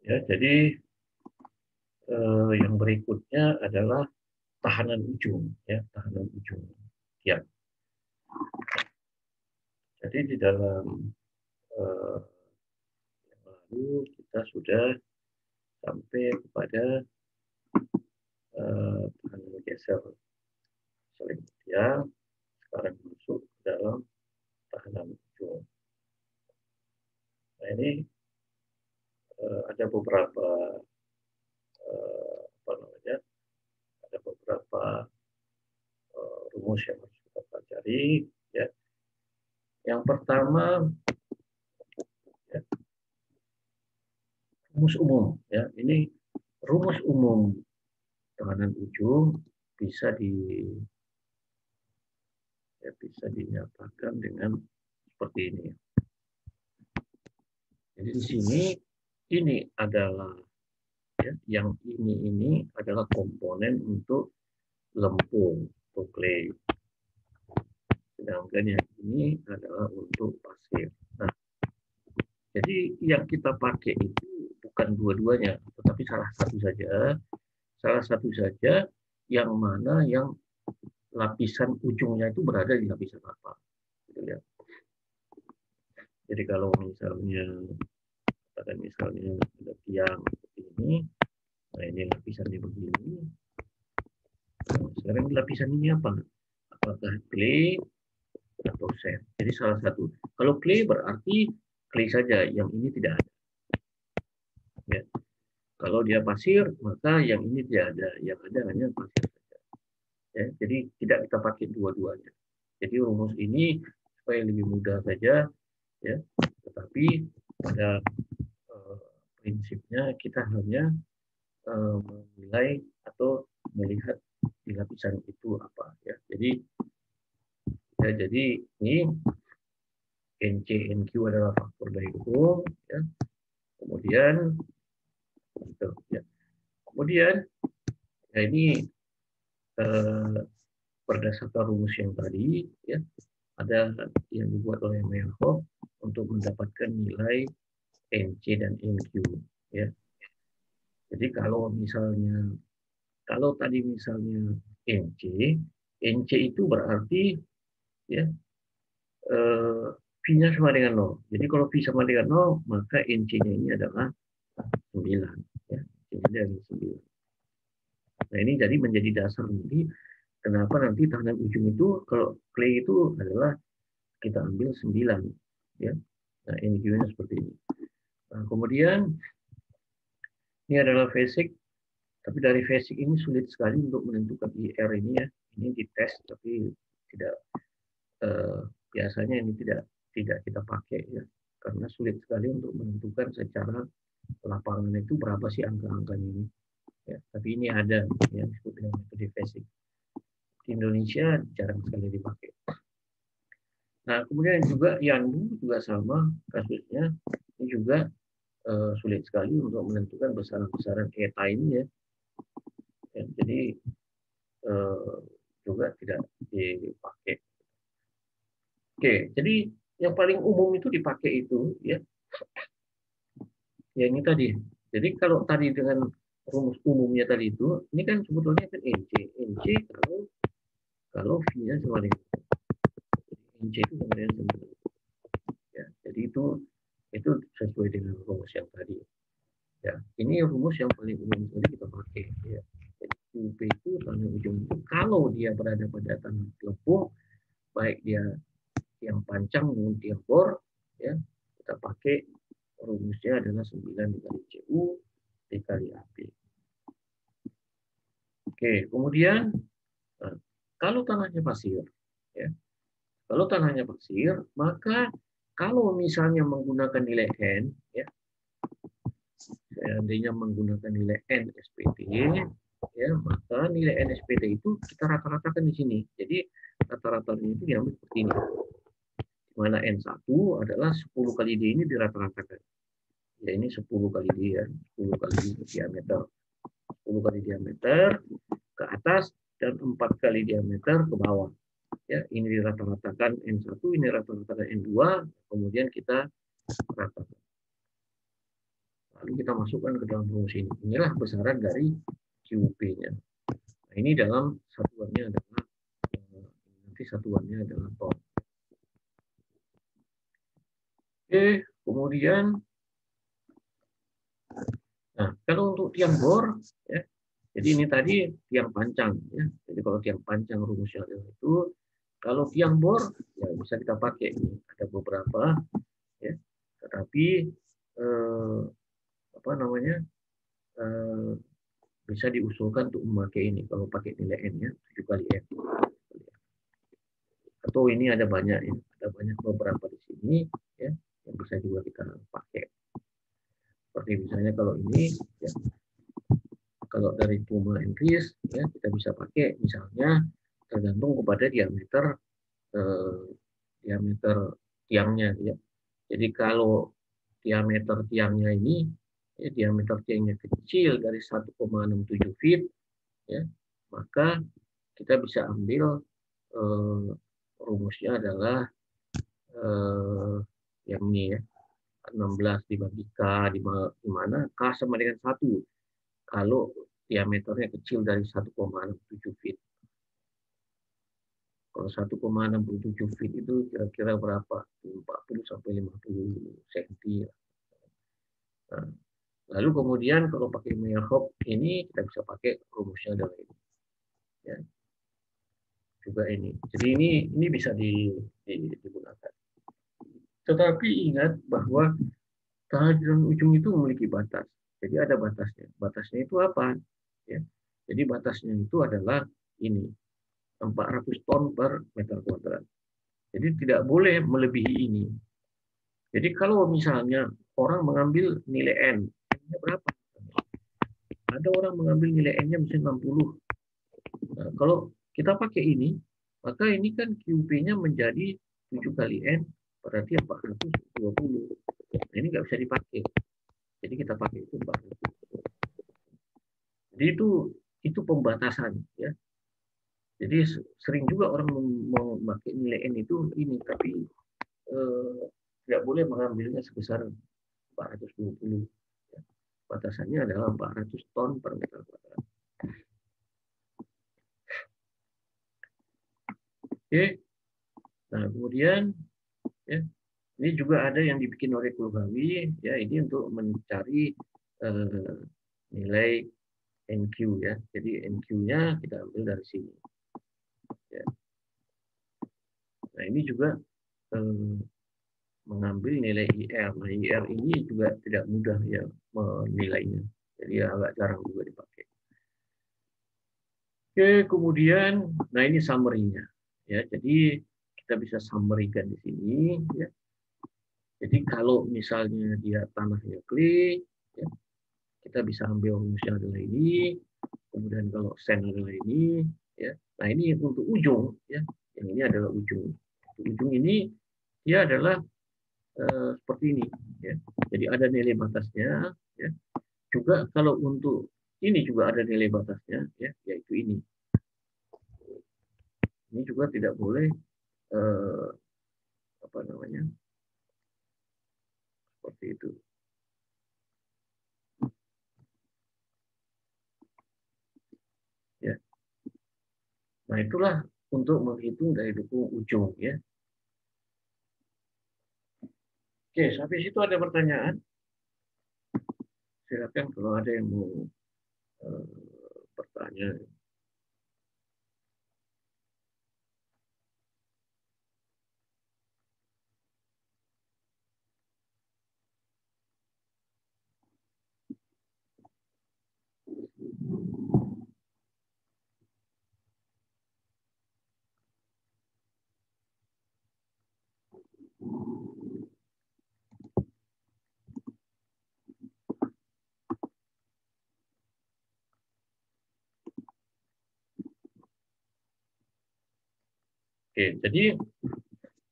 Ya, jadi yang berikutnya adalah tahanan ujung, ya, tahanan ujung. Ya, jadi di dalam yang lalu kita sudah sampai kepada tahanan geser saling ya, sekarang masuk ke dalam tahanan ujung. Nah ini ada beberapa apa namanya, ada beberapa rumus yang harus kita pelajari. Ya. Yang pertama, ya, rumus umum. Ya, ini rumus umum tekanan ujung bisa bisa dinyatakan dengan seperti ini. Jadi di sini ini adalah ya, yang ini adalah komponen untuk lempung atau clay. Sedangkan yang ini adalah untuk pasir. Nah, jadi yang kita pakai itu bukan dua-duanya, tetapi salah satu saja. Salah satu saja yang mana yang lapisan ujungnya itu berada di lapisan apa. Gitu ya. Jadi kalau misalnya katakan misalnya ada tiang seperti ini, nah ini lapisannya begini. Nah, sekarang lapisan ini apa? Apakah clay atau sand? Jadi salah satu. Kalau clay berarti clay saja, yang ini tidak ada. Ya. Kalau dia pasir, maka yang ini tidak ada. Yang ada hanya pasir saja. Ya. Jadi tidak kita pakai dua-duanya. Jadi rumus ini supaya lebih mudah saja, ya. Tetapi pada prinsipnya kita hanya menilai atau melihat di lapisan itu apa, ya. Jadi ini NC NQ adalah faktor dari umum, ya. Kemudian gitu, ya. Kemudian ya ini berdasarkan rumus yang tadi, ya, ada yang dibuat oleh Merhoff untuk mendapatkan nilai NC dan NQ, ya. Jadi kalau misalnya tadi misalnya NC, NC itu berarti ya V-nya sama dengan 0. Jadi kalau V sama dengan 0, maka NC-nya ini adalah 9. Ya. Ini adalah 9. Nah ini jadi menjadi dasar nanti kenapa nanti tahanan ujung itu kalau clay itu adalah kita ambil 9. Ya. Nah NQ-nya seperti ini. Nah, kemudian ini adalah basic. Tapi dari basic ini sulit sekali untuk menentukan IR ini, ya. Ini dites tapi tidak biasanya ini tidak kita pakai, ya, karena sulit sekali untuk menentukan secara lapangan itu berapa sih angka-angkanya ini, ya. Tapi ini ada yang disebut dengan metode basic. Di Indonesia jarang sekali dipakai. Nah kemudian juga Yanbu juga sama kasusnya, ini juga sulit sekali untuk menentukan besaran-besaran eta ini, ya. Ya, jadi juga tidak dipakai. Oke, jadi yang paling umum itu dipakai itu, ya, ya ini tadi. Jadi kalau tadi dengan rumus umumnya tadi itu, ini kan sebetulnya kan NC. NC kalau V-nya sama dengan NC itu sama dengan 9. Ya, jadi itu sesuai dengan rumus yang tadi. Ya, ini rumus yang paling umum tadi kita pakai. Ya. Jadi UP itu tanah ujung itu kalau dia berada pada tanah lempung, baik dia yang pancang maupun tiang bor, ya, kita pakai rumusnya adalah 9 dikali CU dikali AP. Oke, kemudian kalau tanahnya pasir, ya, kalau tanahnya pasir, maka kalau misalnya menggunakan nilai N, ya, seandainya menggunakan nilai N SPT, ya, maka nilai N SPT itu kita rata-ratakan di sini. Jadi rata-ratanya itu diambil seperti ini. Di mana N1 adalah 10 kali D ini dirata-ratakan. Ya ini 10 kali D, ya, 10 kali diameter. 10 kali diameter ke atas dan 4 kali diameter ke bawah. Ya, ini dirata-ratakan N1, ini rata-ratakan N2, kemudian kita ratakan. Lalu kita masukkan ke dalam rumus ini. Inilah besaran dari QP-nya. Nah, ini dalam satuannya adalah nanti satuannya adalah ton. Oke, kemudian nah, kalau untuk tiang bor ya, jadi ini tadi tiang pancang ya. Jadi kalau tiang pancang rumusnya adalah itu. Kalau tiang bor ya bisa kita pakai ini. Ada beberapa ya. Tetapi apa namanya? Bisa diusulkan untuk memakai ini kalau pakai nilai n-nya 7 kali n. Atau ini ada banyak ya, ada banyak beberapa di sini ya yang bisa juga kita pakai. Seperti misalnya kalau ini ya, kalau dari Puma Enris ya kita bisa pakai misalnya tergantung kepada diameter tiangnya ya. Jadi kalau diameter tiangnya ini ya, diameter tiangnya kecil dari 1,67 feet ya, maka kita bisa ambil rumusnya adalah yang ini ya, 16 dibagi K di mana K sama dengan 1 kalau diameternya kecil dari 1,67 feet. Kalau 1,67 feet itu kira-kira berapa? 40 sampai 50 cm. Nah, lalu kemudian kalau pakai Meyerhof ini kita bisa pakai rumusnya adalah ini. Ya. Juga ini. Jadi ini bisa digunakan. Tetapi ingat bahwa kehadiran ujung itu memiliki batas. Jadi ada batasnya. Batasnya itu apa? Ya. Jadi batasnya itu adalah ini 400 ton per meter kuadrat. Jadi tidak boleh melebihi ini. Jadi kalau misalnya orang mengambil nilai N, N-nya berapa? Ada orang mengambil nilai N-nya misalnya 60. Nah, kalau kita pakai ini, maka ini kan QP-nya menjadi 7 kali N, berarti 420. Nah, ini nggak bisa dipakai. Jadi kita pakai itu 400. Jadi itu pembatasan ya. Jadi sering juga orang mau memakai nilai N itu ini, tapi tidak boleh mengambilnya sebesar 420. Ya. Batasannya adalah 400 ton per meter kuadrat. Oke. Nah, kemudian ya, ini juga ada yang dibikin oleh Kulgawi ya, ini untuk mencari nilai NQ ya. Jadi NQ-nya kita ambil dari sini. Ya. Nah, ini juga mengambil nilai IR. Nah, IR ini juga tidak mudah ya menilainya. Jadi agak jarang juga dipakai. Oke, kemudian, nah ini summary-nya. Ya, jadi kita bisa summary-kan di sini. Ya. Jadi kalau misalnya dia tanahnya clay, ya, kita bisa ambil rumusnya adalah ini. Kemudian kalau sand adalah ini. Ya. Nah ini untuk ujung. Ya. Yang ini adalah ujung. Ujung ini dia adalah seperti ini. Ya. Jadi ada nilai batasnya. Ya. Juga kalau untuk ini juga ada nilai batasnya, ya, yaitu ini. Ini juga tidak boleh apa namanya seperti itu. Ya. Nah itulah untuk menghitung dari dukung ujung ya. Oke, sampai situ ada pertanyaan. Silakan kalau ada yang mau bertanya. Oke, jadi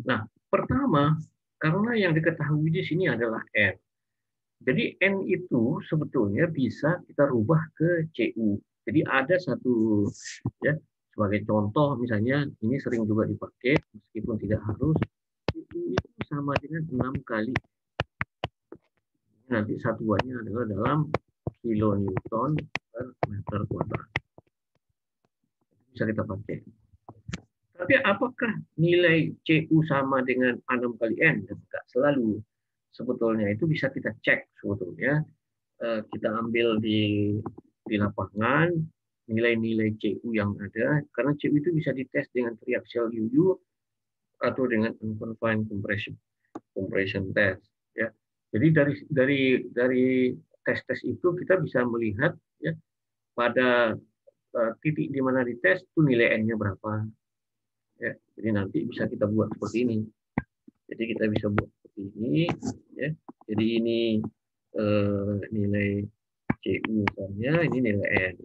nah pertama karena yang diketahui di sini adalah N. Jadi N itu sebetulnya bisa kita rubah ke CU. Jadi ada satu ya sebagai contoh misalnya ini sering juga dipakai meskipun tidak harus CU itu sama dengan 6 kali Nanti satuannya adalah dalam kilonewton per meter kuadrat. Bisa kita pakai. Tapi apakah nilai CU sama dengan A6 kali N? Tidak selalu. Sebetulnya itu bisa kita cek sebetulnya. Kita ambil di lapangan nilai-nilai CU yang ada, karena CU itu bisa dites dengan triaxial UU atau dengan unconfined compression test. Ya. Jadi dari tes-tes itu kita bisa melihat ya pada titik di mana dites itu nilai N-nya berapa. Ya. Jadi nanti bisa kita buat seperti ini. Jadi kita bisa buat seperti ini. Ya. Jadi ini nilai CU misalnya, ini nilai N.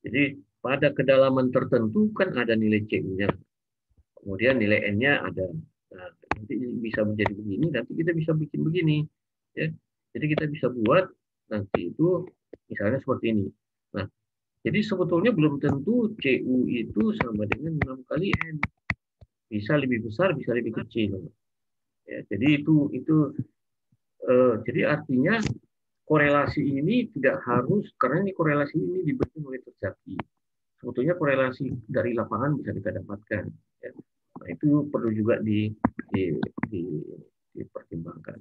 Jadi pada kedalaman tertentu kan ada nilai CU-nya. Kemudian nilai N-nya ada. Nah, nanti bisa menjadi begini, nanti kita bisa bikin begini. Ya. Jadi kita bisa buat nanti itu misalnya seperti ini. Nah, jadi sebetulnya belum tentu CU itu sama dengan 6 kali N. Bisa lebih besar, bisa lebih kecil. Ya, jadi jadi artinya korelasi ini tidak harus, karena ini korelasi ini dibentuk oleh terjadi. Sebetulnya korelasi dari lapangan bisa kita dapatkan. Ya. Nah, itu perlu juga dipertimbangkan.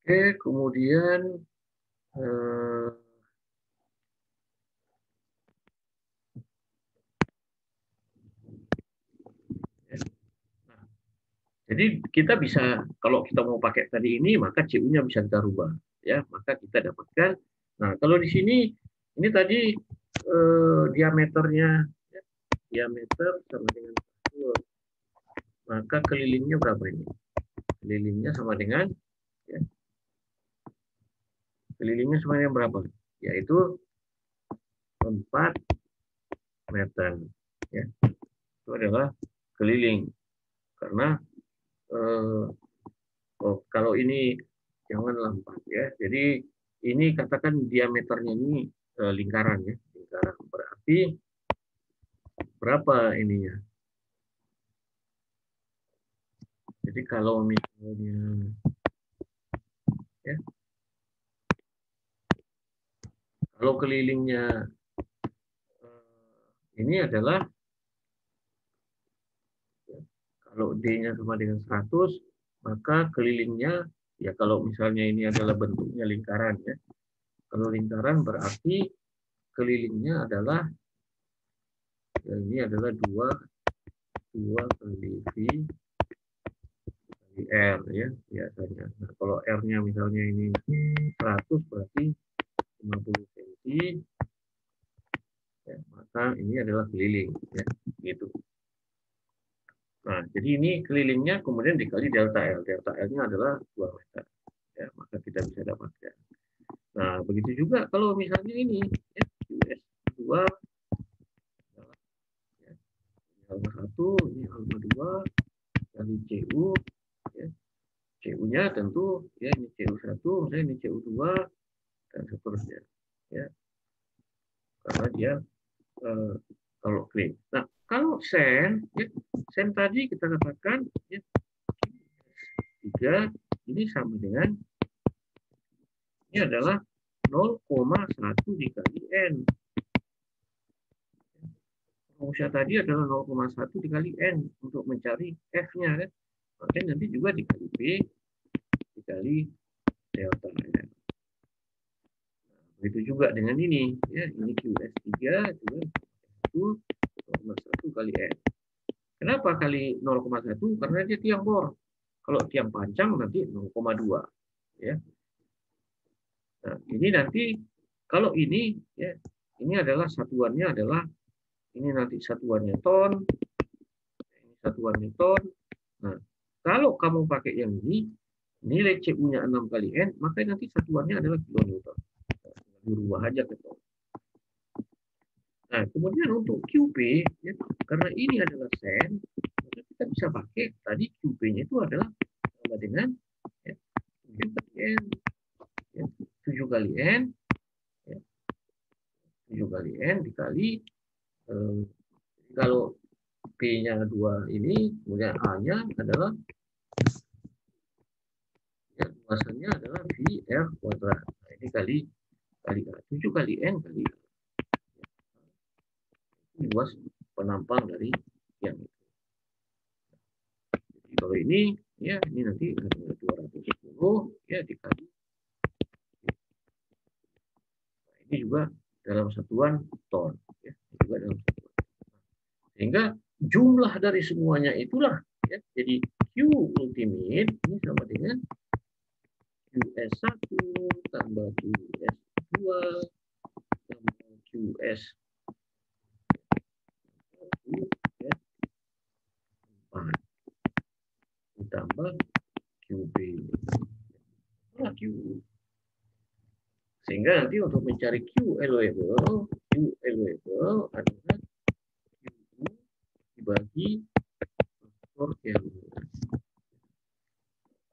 Oke, kemudian jadi kita bisa, kalau kita mau pakai tadi ini, maka CU-nya bisa kita rubah, ya, maka kita dapatkan. Nah, kalau di sini ini tadi diameternya, ya, diameter sama dengan 1, maka kelilingnya berapa ini? Kelilingnya sama dengan, ya, kelilingnya sama dengan berapa? Yaitu 4 meter. Ya. Itu adalah keliling. Karena kalau ini janganlah 4 ya. Jadi ini katakan diameternya ini lingkaran ya, lingkaran. Berarti berapa ininya? Jadi kalau misalnya ya, kalau kelilingnya ini adalah ya, kalau D-nya sama dengan 100, maka kelilingnya ya kalau misalnya ini adalah bentuknya lingkaran ya. Kalau lingkaran berarti kelilingnya adalah ya, ini adalah 2 kali V kali R ya biasanya. Nah, kalau R-nya misalnya ini 100 berarti 50 cm ya, maka ini adalah keliling ya gitu. Nah, jadi ini kelilingnya kemudian dikali delta L. Delta L-nya adalah 2 meter. Ya, maka kita bisa dapatkan. Nah, begitu juga kalau misalnya ini ya, US 2 ya, alfa 1, ini alfa 2 kali CU ya. CU-nya tentu ya ini CU1, misalnya ini CU2 dan seterusnya. Ya. Karena dia kalau clean. Nah, kalau sen, ya, sen tadi kita katakan ya, 3 ini sama dengan ini adalah 0,1 dikali N. Rumusnya tadi adalah 0,1 dikali N untuk mencari F-nya. Kan? Maka nanti juga dikali P dikali delta N. Begitu juga dengan ini. Ya, ini QS3 juga 0,1 kali N. Kenapa kali 0,1? Karena dia tiang bor. Kalau tiang panjang nanti 0,2. Ya. Nah, ini nanti kalau ini ya, ini adalah satuannya adalah ini nanti satuannya ton, ini satuannya ton. Nah, kalau kamu pakai yang ini, nilai CU-nya 6 kali N, maka nanti satuannya adalah kilonewton. Dirubah aja ke ton. Nah, kemudian untuk QP, ya, karena ini adalah sen, maka kita bisa pakai tadi QP-nya itu adalah sama dengan ya, 7 kali N. Ya, 7 kali N, ya, 7 kali N dikali, kalau P-nya 2 ini, kemudian A-nya adalah, ya, luasannya adalah VR kuadrat. Nah, ini kali A. 7 kali N kali A. Luas penampang dari yang itu. Jadi kalau ini, ya ini nanti 210 ya dikali. Nah, ini juga dalam satuan ton. Ya, ini juga dalam satuan. Sehingga jumlah dari semuanya itulah, ya, jadi Q ultimate ini sama dengan QS1 tambah QS2 tambah QS4 ditambah QB. Itulah Q. Sehingga nanti untuk mencari Q allowable adalah Q dibagi faktor keamanan.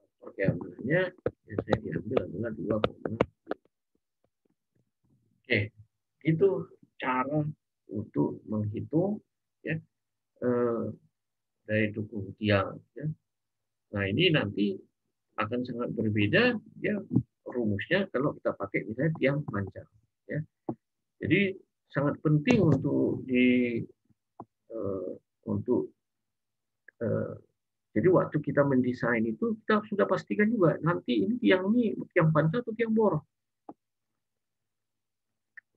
Faktor keamanannya biasanya diambil adalah 2, oke, itu cara untuk menghitung, ya, daya dukung tiang. Ya. Nah, ini nanti akan sangat berbeda, ya, rumusnya kalau kita pakai misalnya tiang panjang. Ya. Jadi sangat penting untuk untuk jadi waktu kita mendesain itu kita sudah pastikan juga nanti ini tiang panjang atau tiang bor.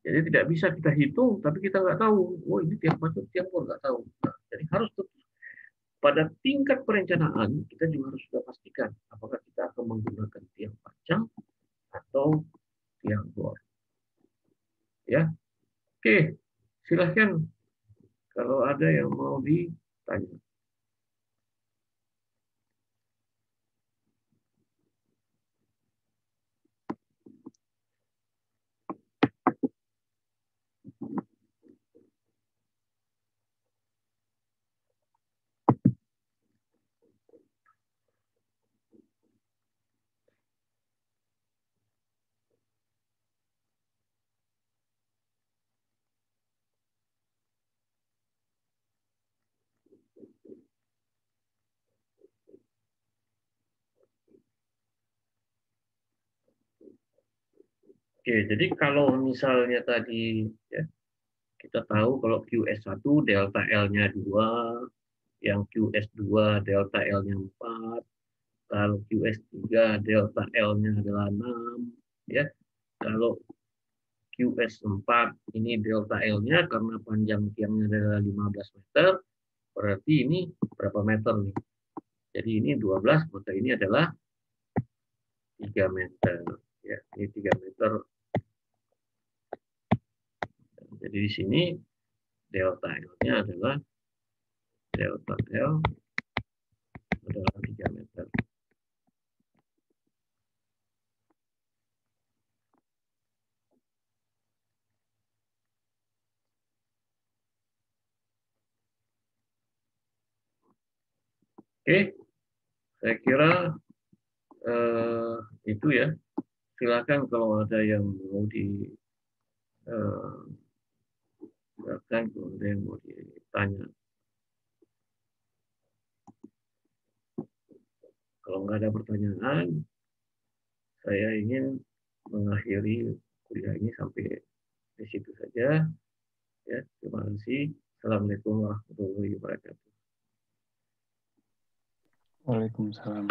Jadi tidak bisa kita hitung tapi kita nggak tahu, oh ini tiang panjang tiang bor, nggak tahu. Nah, jadi harus pada tingkat perencanaan kita juga harus sudah pastikan apakah kita akan menggunakan tiang panjang atau tiang bor. Ya, oke, silahkan kalau ada yang mau ditanya. Oke, jadi kalau misalnya tadi, ya, kita tahu kalau QS1 delta L-nya 2, yang QS2 delta L-nya 4, kalau QS3 delta L-nya adalah 6, ya. Kalau QS4 ini delta L-nya karena panjang tiangnya adalah 15 meter, berarti ini berapa meter nih? Jadi ini 12, maka ini adalah 3 meter. Ya, ini 3 meter. Jadi di sini delta L-nya adalah delta L adalah 3 meter. Oke, saya kira itu ya. Silakan kalau ada yang mau silakan kalau ada yang mau ditanya. Kalau nggak ada pertanyaan, saya ingin mengakhiri kuliah ini sampai di situ saja. Ya, terima kasih. Assalamualaikum warahmatullahi wabarakatuh. Waalaikumsalam.